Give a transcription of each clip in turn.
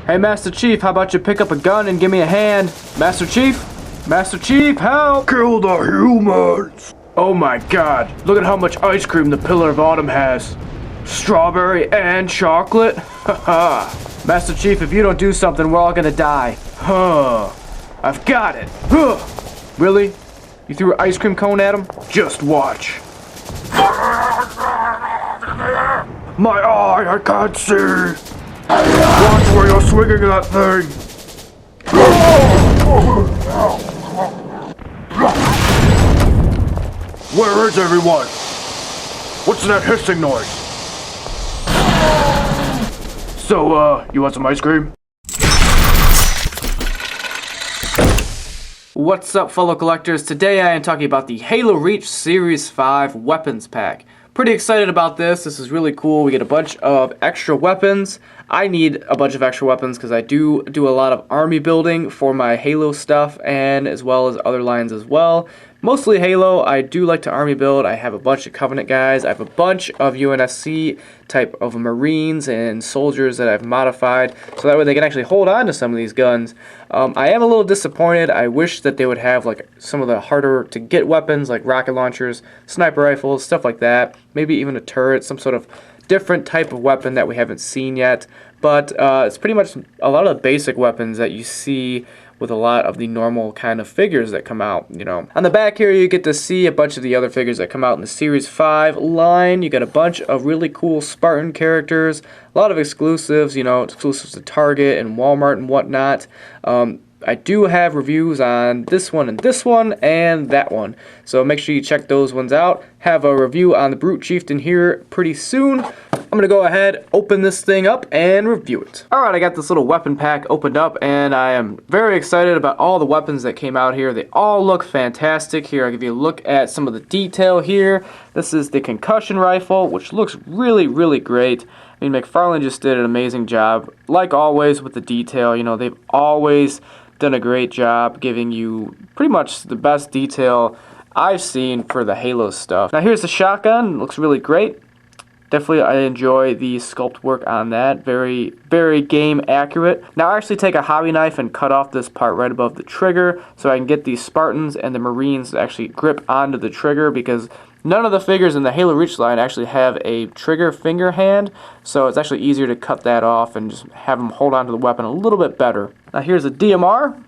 Hey, Master Chief, how about you pick up a gun and give me a hand? Master Chief? Master Chief, help! Kill the humans! Oh my god, look at how much ice cream the Pillar of Autumn has. Strawberry and chocolate? Haha. Master Chief, if you don't do something, we're all gonna die. Huh. I've got it. Huh. Really? You threw an ice cream cone at him? Just watch. My eye, I can't see! Watch where you're swinging that thing! Where is everyone? What's that hissing noise? So, you want some ice cream? What's up, fellow collectors? Today I am talking about the Halo Reach Series 5 Weapons Pack. Pretty excited about this. This is really cool. We get a bunch of extra weapons. I need a bunch of extra weapons because I do a lot of army building for my Halo stuff, and as well as other lines as well. Mostly Halo. I do like to army build. I have a bunch of Covenant guys. I have a bunch of UNSC type of Marines and soldiers that I've modified so that way they can actually hold on to some of these guns. I am a little disappointed. I wish that they would have like some of the harder to get weapons like rocket launchers, sniper rifles, stuff like that. Maybe even a turret, some sort of different type of weapon that we haven't seen yet. But it's pretty much a lot of the basic weapons that you see with a lot of the normal kind of figures that come out, you know. On the back here, you get to see a bunch of the other figures that come out in the Series 5 line. You got a bunch of really cool Spartan characters, a lot of exclusives, you know, exclusives to Target and Walmart and whatnot. I do have reviews on this one and that one, so make sure you check those ones out. Have a review on the Brute Chieftain here pretty soon. I'm going to go ahead, open this thing up, and review it. Alright, I got this little weapon pack opened up, and I am very excited about all the weapons that came out here. They all look fantastic. Here, I'll give you a look at some of the detail here. This is the Concussion Rifle, which looks really, really great. I mean, McFarlane just did an amazing job. Like always with the detail, you know, they've always done a great job giving you pretty much the best detail I've seen for the Halo stuff. Now, here's the shotgun. It looks really great. Definitely, I enjoy the sculpt work on that. Very, very game accurate. Now, I actually take a hobby knife and cut off this part right above the trigger so I can get these Spartans and the Marines to actually grip onto the trigger, because none of the figures in the Halo Reach line actually have a trigger finger hand, so it's actually easier to cut that off and just have them hold onto the weapon a little bit better. Now, here's a DMR.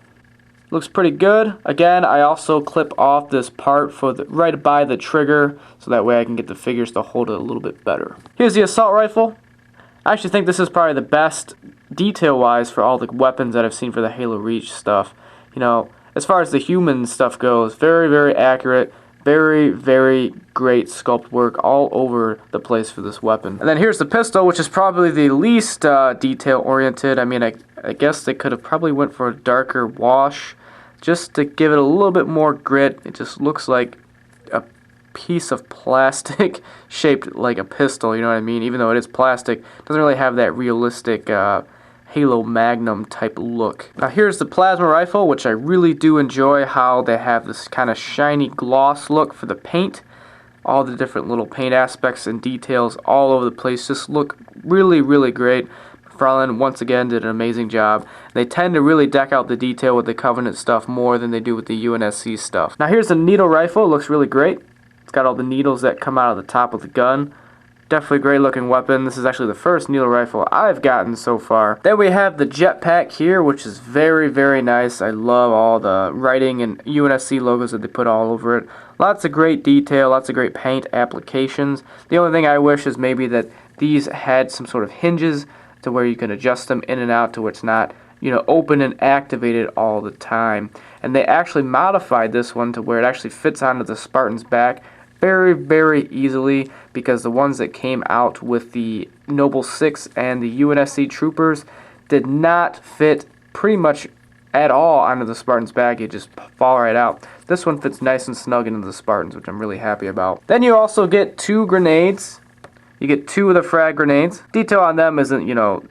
Looks pretty good. Again, I also clip off this part for right by the trigger so that way I can get the figures to hold it a little bit better. Here's the assault rifle. I actually think this is probably the best detail-wise for all the weapons that I've seen for the Halo Reach stuff. You know, as far as the human stuff goes, very, very accurate. Very, very great sculpt work all over the place for this weapon. And then here's the pistol, which is probably the least detail-oriented. I mean, I guess they could have probably went for a darker wash just to give it a little bit more grit. It just looks like a piece of plastic shaped like a pistol, you know what I mean? Even though it is plastic, it doesn't really have that realistic Halo Magnum type look. Now here's the plasma rifle, which I really do enjoy how they have this kind of shiny gloss look for the paint. All the different little paint aspects and details all over the place just look really, really great. McFarlane once again did an amazing job. They tend to really deck out the detail with the Covenant stuff more than they do with the UNSC stuff. Now here's the needle rifle. It looks really great. It's got all the needles that come out of the top of the gun. Definitely a great looking weapon. This is actually the first needle rifle I've gotten so far. Then we have the Jetpack here, which is very, very nice. I love all the writing and UNSC logos that they put all over it. Lots of great detail, lots of great paint applications. The only thing I wish is maybe that these had some sort of hinges to where you can adjust them in and out to where it's not, you know, open and activated all the time. And they actually modified this one to where it actually fits onto the Spartan's back very, very easily, because the ones that came out with the Noble 6 and the UNSC Troopers did not fit pretty much at all onto the Spartan's back. It just fall right out. This one fits nice and snug into the Spartans, which I'm really happy about. Then you also get 2 grenades. You get 2 of the frag grenades. Detail on them isn't, you know,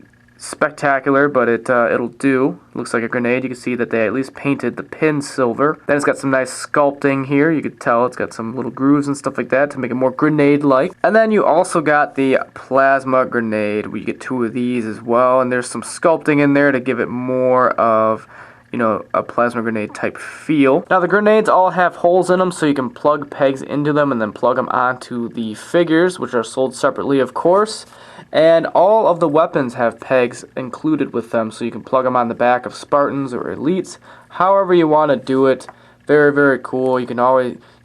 spectacular, but it'll do. Looks like a grenade. You can see that they at least painted the pin silver. Then it's got some nice sculpting here. You could tell it's got some little grooves and stuff like that to make it more grenade-like. And then you also got the plasma grenade. We get 2 of these as well, and there's some sculpting in there to give it more of, you know, a plasma grenade type feel. Now the grenades all have holes in them, so you can plug pegs into them and then plug them onto the figures, which are sold separately, of course. And all of the weapons have pegs included with them, so you can plug them on the back of Spartans or Elites, however you want to do it. Very, very cool. You can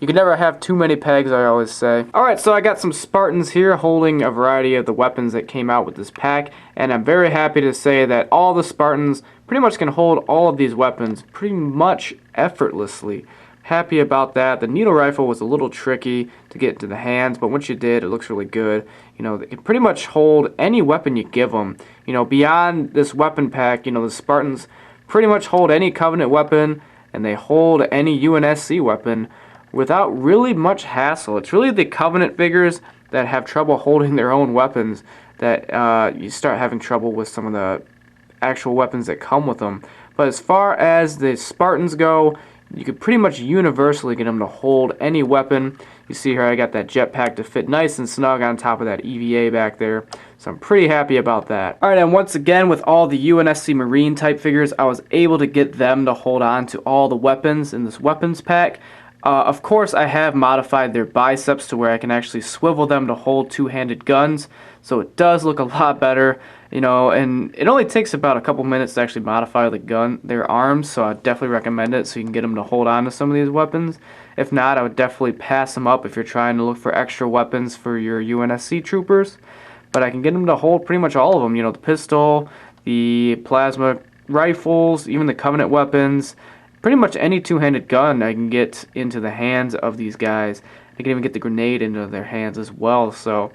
never have too many pegs, I always say. Alright, so I got some Spartans here holding a variety of the weapons that came out with this pack, and I'm very happy to say that all the Spartans pretty much can hold all of these weapons pretty much effortlessly. Happy about that. The needle rifle was a little tricky to get into the hands, but once you did, it looks really good. You know, they can pretty much hold any weapon you give them. You know, beyond this weapon pack, you know, the Spartans pretty much hold any Covenant weapon, and they hold any UNSC weapon without really much hassle. It's really the Covenant figures that have trouble holding their own weapons that you start having trouble with some of the actual weapons that come with them. But as far as the Spartans go, you could pretty much universally get them to hold any weapon. You see here I got that jetpack to fit nice and snug on top of that EVA back there. So I'm pretty happy about that. Alright, and once again with all the UNSC Marine type figures, I was able to get them to hold on to all the weapons in this weapons pack. Of course, I have modified their biceps to where I can actually swivel them to hold two-handed guns, so it does look a lot better, you know, and it only takes about a couple minutes to actually modify their arms, so I definitely recommend it so you can get them to hold on to some of these weapons. If not, I would definitely pass them up if you're trying to look for extra weapons for your UNSC troopers, but I can get them to hold pretty much all of them, you know, the pistol, the plasma rifles, even the Covenant weapons. Pretty much any two-handed gun I can get into the hands of these guys. I can even get the grenade into their hands as well. So,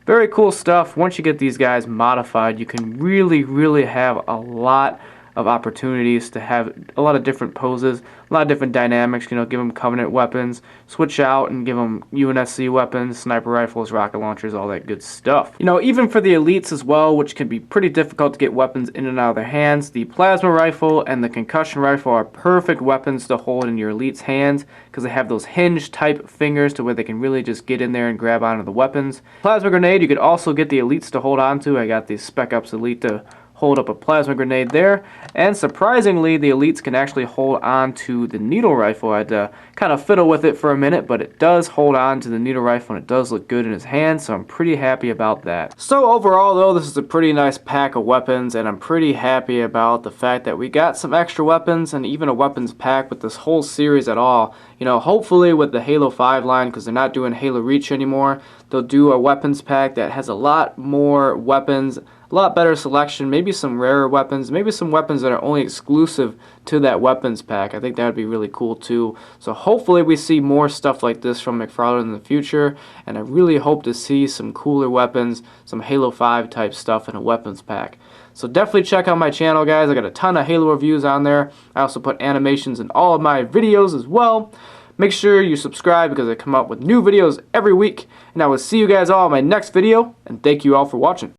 very cool stuff. Once you get these guys modified, you can really, really have a lot of opportunities to have a lot of different poses, a lot of different dynamics, you know, give them Covenant weapons, switch out and give them UNSC weapons, sniper rifles, rocket launchers, all that good stuff. You know, even for the elites as well, which can be pretty difficult to get weapons in and out of their hands, the plasma rifle and the concussion rifle are perfect weapons to hold in your elites' hands because they have those hinge type fingers to where they can really just get in there and grab onto the weapons. Plasma grenade, you could also get the elites to hold on to. I got the Spec Ops Elite to hold up a plasma grenade there, and surprisingly the elites can actually hold on to the needle rifle. I had to kind of fiddle with it for a minute, but it does hold on to the needle rifle and it does look good in his hand, so I'm pretty happy about that. So overall though, this is a pretty nice pack of weapons, and I'm pretty happy about the fact that we got some extra weapons and even a weapons pack with this whole series at all. You know, hopefully with the Halo 5 line, because they're not doing Halo Reach anymore, they'll do a weapons pack that has a lot more weapons, a lot better selection, maybe some rarer weapons, maybe some weapons that are only exclusive to that weapons pack. I think that would be really cool too. So hopefully we see more stuff like this from McFarlane in the future, and I really hope to see some cooler weapons, some Halo 5 type stuff in a weapons pack. So definitely check out my channel, guys. I got a ton of Halo reviews on there. I also put animations in all of my videos as well. Make sure you subscribe because I come up with new videos every week, and I will see you guys all in my next video, and thank you all for watching.